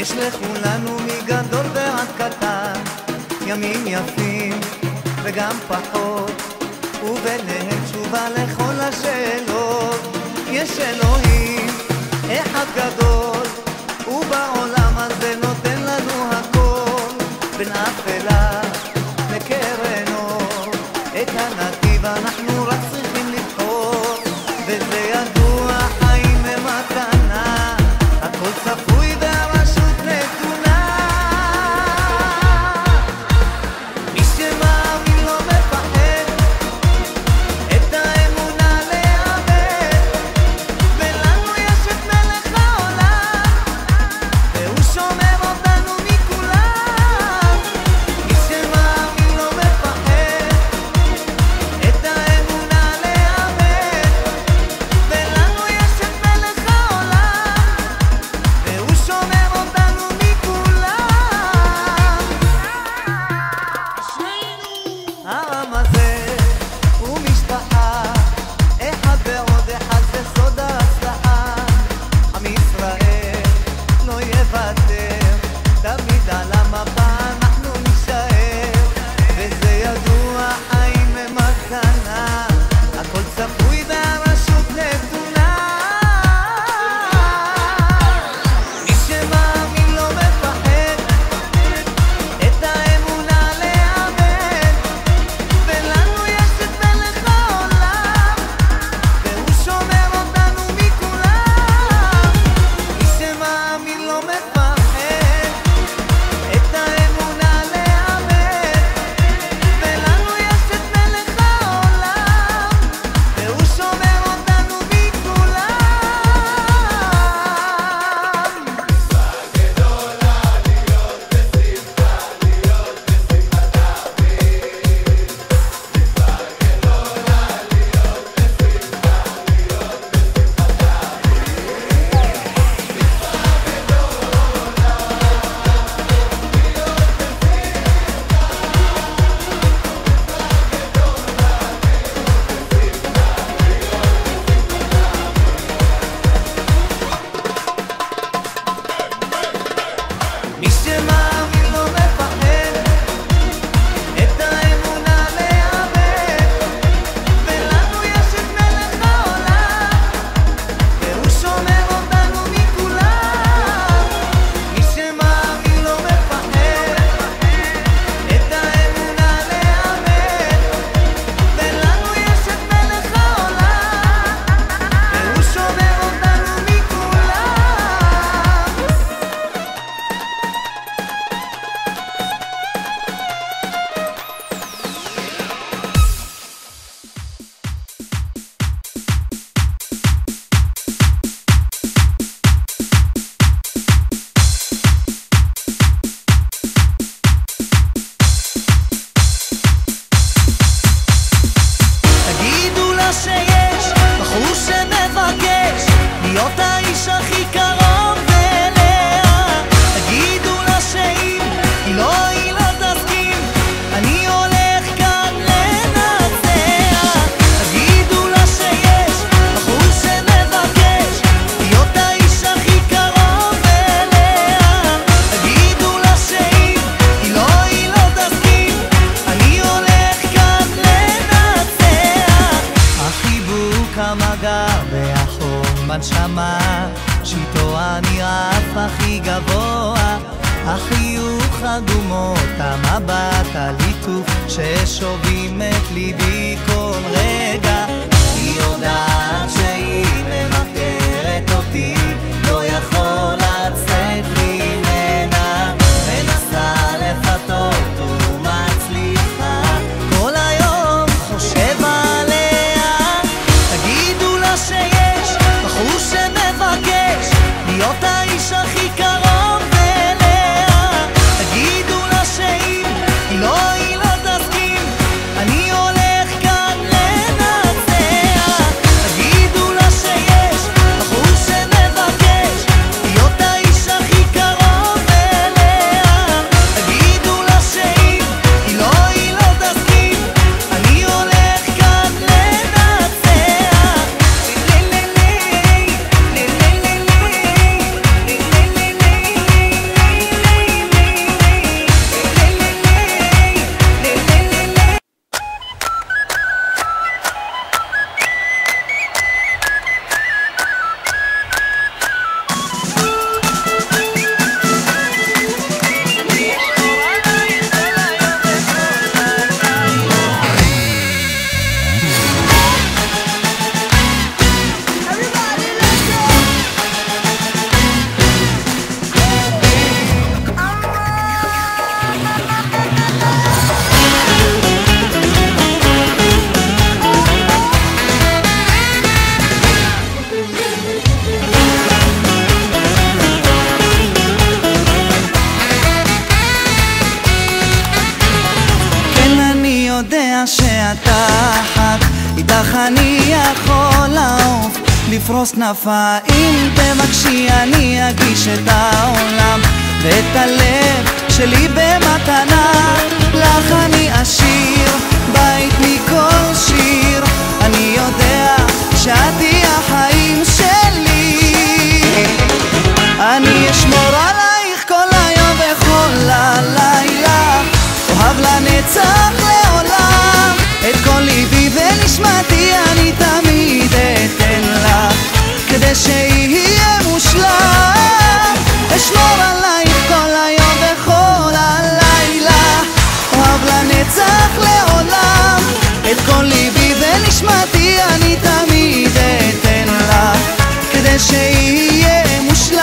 יש לכולנו מגדול ועד קטן, ימים יפים וגם פחות, וביניהם תשובה לכל השאלות. יש אלוהים אחד גדול, ובעולם הזה נותן לנו הכל, בין אפלה לקרן אור, את הנתיב אנחנו רק צריכים לבחור, וזה ידוע, חיים במתנה, הכל צפוי והרשות נתונה. מי שמאמין לא מפחד, את האמונה לאבד, ולנו יש את מלך העולם, והוא שומר אותנו מכולם. מי שמאמין לא מפחד, את האמונה לאבד, ולנו יש את מלך העולם, והוא שומר אותנו מכולם. העם הזה הוא משפחה, אחד ועוד אחד זה סוד ההצלחה. עם ישראל לא יוותר, תמיד על המפה אנחנו נשאר, וזה ידוע, חיים במתנה, הכל צפוי והרשות נתונה. מי שמאמין לא מפחד, את האמונה לאבד, ולנו יש את מלך העולם, והוא שומר אותנו מכולם. מי שמאמין לא מפחד, את האמונה לאבד, ולנו יש את מלך העולם, והוא שומר אותנו מכולם. מי שמאמין לא מפחד, את האמונה לאבד, ולנו יש את מלך העולם, והוא שומר אותנו מכולם. מי שמאמין לא מפחד, את האמונה לאבד, ולנו יש את מלך העולם, והוא שומר אותנו מכולם. תגידו לה שיש בחור שמבקש להיות האיש הכי קרוב אליה. תגידו לה שאם היא לא תסכים, אני הולך כאן לנצח. תגידו לה שיש בחור שמבקש להיות האיש הכי קרוב אליה. תגידו לה שאם היא לא תסכים, אני הולך כאן לנצח. החיבוק המגע והחום בנשמה, שאיתו הנראה הכי גבוה, החיוך, הדומות, המבט, הליטוף ששובים את ליבי כל רגע. היא יודעת שהיא ממכרת אותי, לא יכול לצאת ממנה, מנסה לפתות ומצליחה, כל היום חושב עליה. תגידו לה שיש בחור שמבקש להיות האיש הכי קרוב אליה. תגידו לה שאם היא לא תסכים, אני הולך כאן לפרוס כנפיים, תבקשי אני אגיש את העולם ואת הלב שלי במתנה. לך אני אשיר בית מכל שיר, אני יודע שאת היא החיים שלי. אני אשמור עלייך כל היום וכל הלילה, אוהב לנצח לעולם, את כל ליבי ונשמתי אני תמיד אתן לך, כדי שיהיה מושלם. אשמור עלייך כל היום וכל הלילה, אוהב לנצח לעולם, את כל ליבי ונשמתי אני תמיד אתן לך, כדי שיהיה מושלם.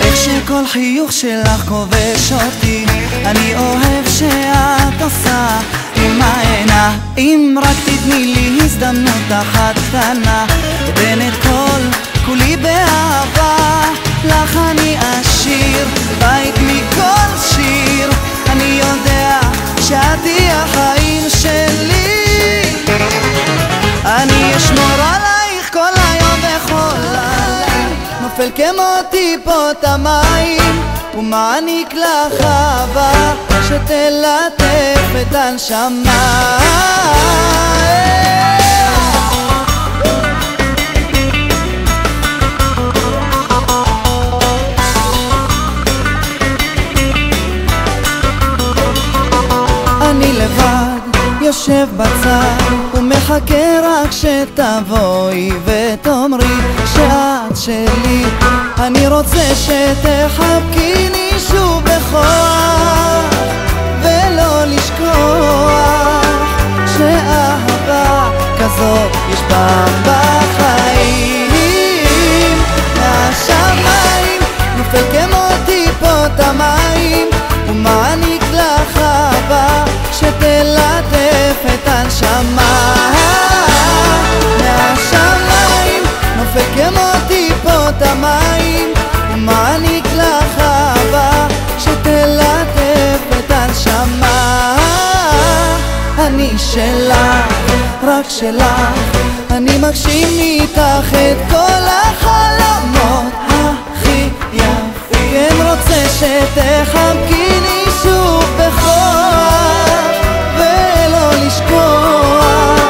איך שכל חיוך שלך כובש אותי, אני אוהב שאת עושה עם העיניים. רק תתני לי הזדמנות אחת קטנה, אתן את כל כולי באהבה. לך אני אשיר בית מכל שיר, אני יודע שאת היא החיים שלי. אני אשמור עלייך כל היום וכל הלילה, נופל כמו טיפות המים ומעניק לך אהבה שתלטף את הנשמה. אני לבד יושב בצד ומחכה רק שתבואי ותאמרי שאת שלי. אני רוצה שתחבקיני שוב בכוח ולא לשכוח שאהבה כזאת יש פעם בחיים. מהשמיים נופל כמו טיפות המים ומעניק לך אהבה שתלטף את הנשמה. מהשמיים נופל כמו טיפות המים ומעניק לך אהבה שתלטף את הנשמה. אני שלך, רק שלך, אני מגשים איתך את כל החלומות הכי יפים. כן רוצה שתחבקיני שוב בכוח ולא לשכוח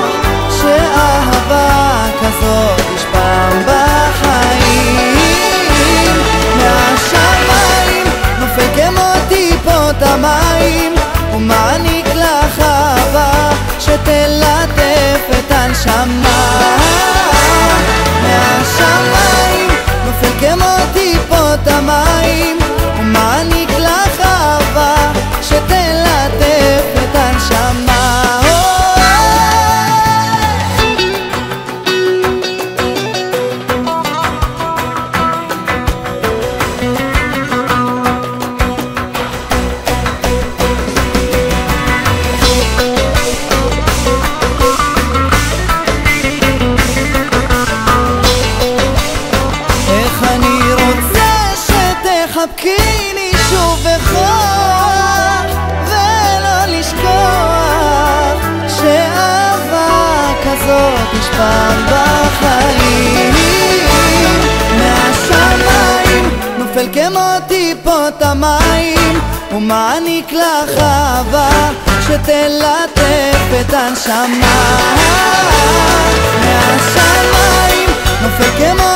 שאהבה כזאת יש פעם בחיים. מהשמיים נופל כמו טיפות המים ומעניק לך אהבה שתלטף את הנשמה. מהשמיים נופל כמו טיפות המים ומעניק לך אהבה שתלטף את הנשמה. תחבקיני שוב בכוח ולא לשכוח שאהבה כזאת יש פעם בחיים. מהשמיים נופל כמו טיפות המים ומעניק לך אהבה שתלטף את הנשמה. מהשמיים נופל כמו